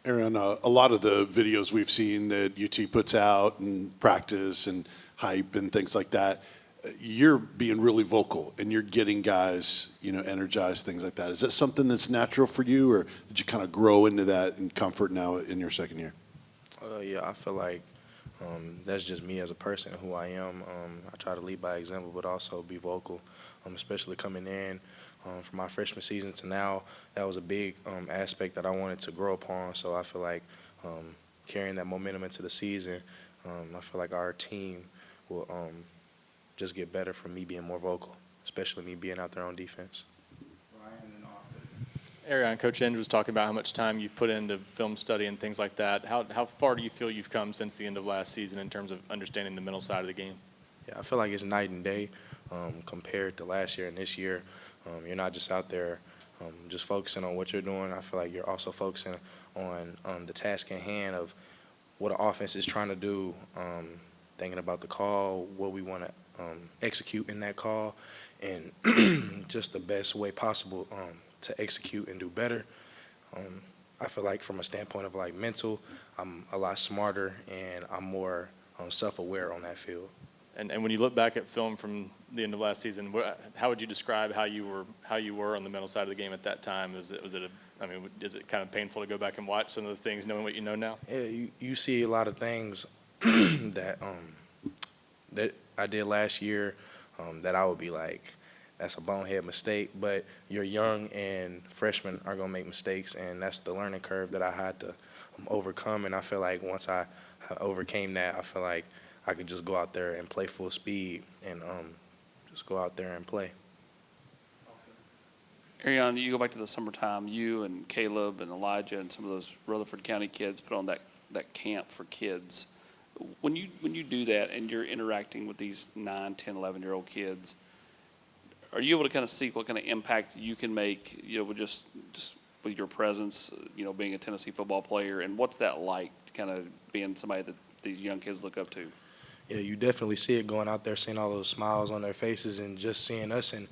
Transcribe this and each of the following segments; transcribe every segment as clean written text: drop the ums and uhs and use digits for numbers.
Arion, a lot of the videos we've seen that UT puts out and practice and hype and things like that, you're being really vocal and you're getting guys, energized, things like that. Is that something that's natural for you, or did you kind of grow into that in comfort now in your second year? Yeah, I feel like that's just me as a person, who I am. I try to lead by example, but also be vocal, especially coming in from my freshman season to now. That was a big aspect that I wanted to grow upon. So I feel like carrying that momentum into the season, I feel like our team will just get better from me being more vocal, especially me being out there on defense. Arion, Coach Inge was talking about how much time you've put into film study and things like that. How far do you feel you've come since the end of last season in terms of understanding the mental side of the game? Yeah, I feel like it's night and day compared to last year and this year. You're not just out there just focusing on what you're doing. I feel like you're also focusing on the task in hand of what an offense is trying to do, thinking about the call, what we want to execute in that call, and just the best way possible to execute and do better. I feel like from a standpoint of like mental, I'm a lot smarter and I'm more self-aware on that field. And when you look back at film from the end of last season, how would you describe how you were on the mental side of the game at that time? Is it kind of painful to go back and watch some of the things, knowing what you know now? Yeah, you see a lot of things that that I did last year that I would be like, that's a bonehead mistake. But you're young and freshmen are gonna make mistakes, and that's the learning curve that I had to overcome. And I feel like once I overcame that, I feel like I could just go out there and play full speed and just go out there and play. Arion, you go back to the summertime, you and Caleb and Elijah and some of those Rutherford County kids put on that camp for kids. When you do that and you're interacting with these 9, 10, 11-year-old kids, are you able to kind of see what kind of impact you can make, with just with your presence, being a Tennessee football player, and what's that like, kind of being somebody that these young kids look up to? Yeah, you definitely see it going out there, seeing all those smiles on their faces, and just seeing us and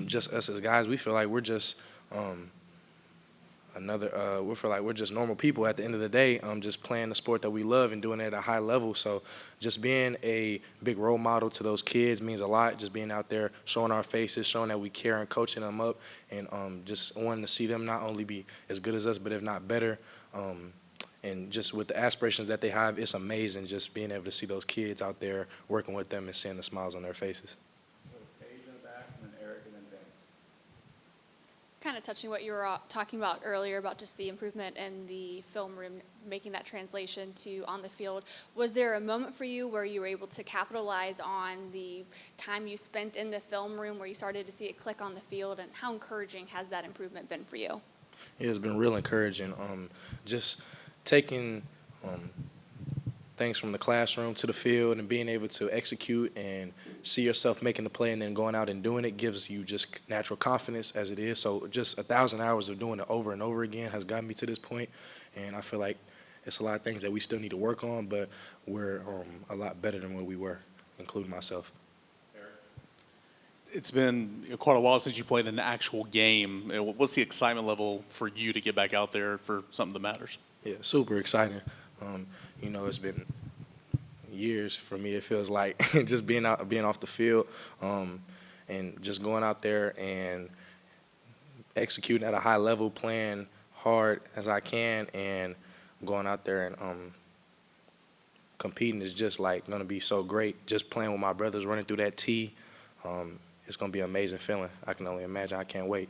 just us as guys. We feel like we're just we feel like we're just normal people at the end of the day, just playing the sport that we love and doing it at a high level. So just being a big role model to those kids means a lot. Just being out there, showing our faces, showing that we care and coaching them up, and just wanting to see them not only be as good as us, but if not better. And just with the aspirations that they have, it's amazing just being able to see those kids out there working with them and seeing the smiles on their faces. Kind of touching what you were talking about earlier about just the improvement in the film room, making that translation to on the field. Was there a moment for you where you were able to capitalize on the time you spent in the film room where you started to see it click on the field, and how encouraging has that improvement been for you? Yeah, it's been real encouraging. Just taking things from the classroom to the field and being able to execute and see yourself making the play and then going out and doing it gives you just natural confidence as it is. So just 1,000 hours of doing it over and over again has gotten me to this point, and I feel like it's a lot of things that we still need to work on, but we're a lot better than where we were, including myself. It's been quite a while since you played an actual game. What's the excitement level for you to get back out there for something that matters? Yeah, super exciting. It's been years for me. It feels like just being off the field, and just going out there and executing at a high level, playing hard as I can, and going out there and competing is just like going to be so great. Just playing with my brothers, running through that tee, it's going to be an amazing feeling. I can only imagine. I can't wait.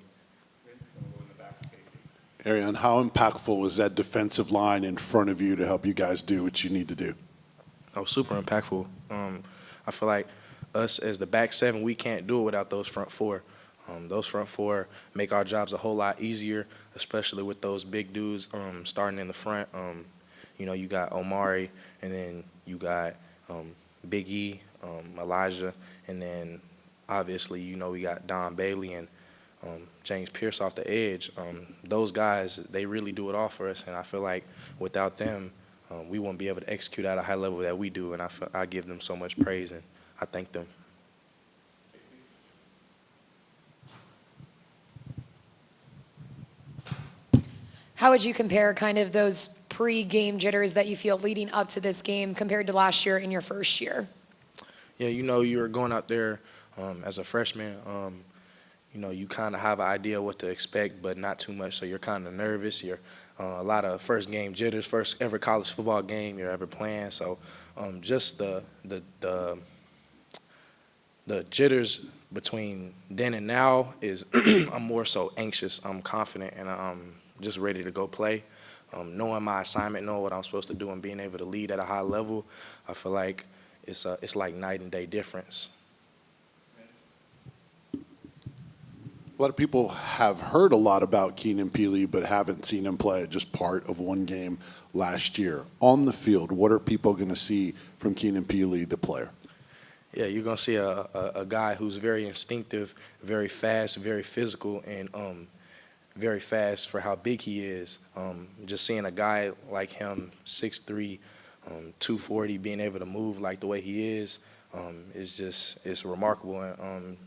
Arion, how impactful was that defensive line in front of you to help you guys do what you need to do? Oh, super impactful. I feel like us as the back seven, we can't do it without those front four. Those front four make our jobs a whole lot easier, especially with those big dudes starting in the front. You got Omari, and then you got Big E, Elijah, and then obviously, we got Don Bailey and James Pierce off the edge. Those guys, they really do it all for us, and I feel like without them, we won't be able to execute at a high level that we do, and I give them so much praise, and I thank them. how would you compare kind of those pre-game jitters that you feel leading up to this game compared to last year in your first year? Yeah, you know, you were going out there as a freshman. You know, you kind of have an idea what to expect, but not too much. So you're kind of nervous. You're a lot of first game jitters, first ever college football game you're ever playing. So just the jitters between then and now is I'm more so anxious. I'm confident and I'm just ready to go play. Knowing my assignment, knowing what I'm supposed to do, and being able to lead at a high level, I feel like it's like night and day difference. A lot of people have heard a lot about Keenan Peely, but haven't seen him play just part of one game last year. On the field, what are people going to see from Keenan Peely, the player? Yeah, you're going to see a guy who's very instinctive, very fast, very physical, and very fast for how big he is. Just seeing a guy like him, 6'3", 240, being able to move like the way he is it's remarkable. And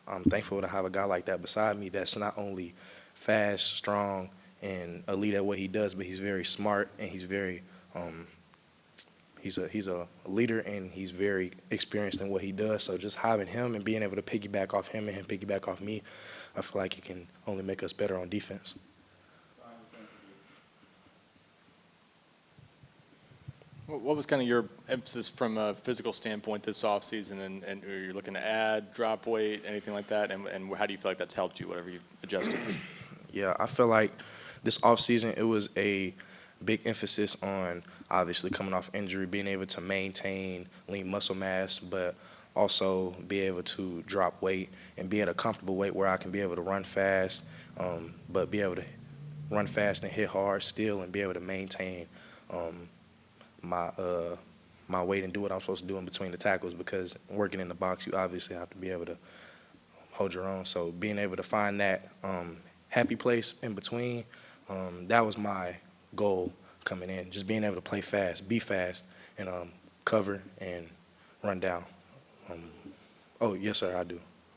I'm thankful to have a guy like that beside me that's not only fast, strong, and elite at what he does, but he's very smart and he's very he's a leader and he's very experienced in what he does. So just having him and being able to piggyback off him and him piggyback off me, I feel like it can only make us better on defense. What was kind of your emphasis from a physical standpoint this offseason, and are you looking to add, drop weight, anything like that? And how do you feel like that's helped you, whatever you've adjusted? Yeah, I feel like this offseason it was a big emphasis on obviously coming off injury, being able to maintain lean muscle mass, but also be able to drop weight and be at a comfortable weight where I can be able to run fast, but be able to run fast and hit hard still and be able to maintain my weight and do what I'm supposed to do in between the tackles, because working in the box, you obviously have to be able to hold your own. So being able to find that happy place in between, that was my goal coming in, just being able to play fast, be fast, and cover and run down. Oh, yes, sir, I do.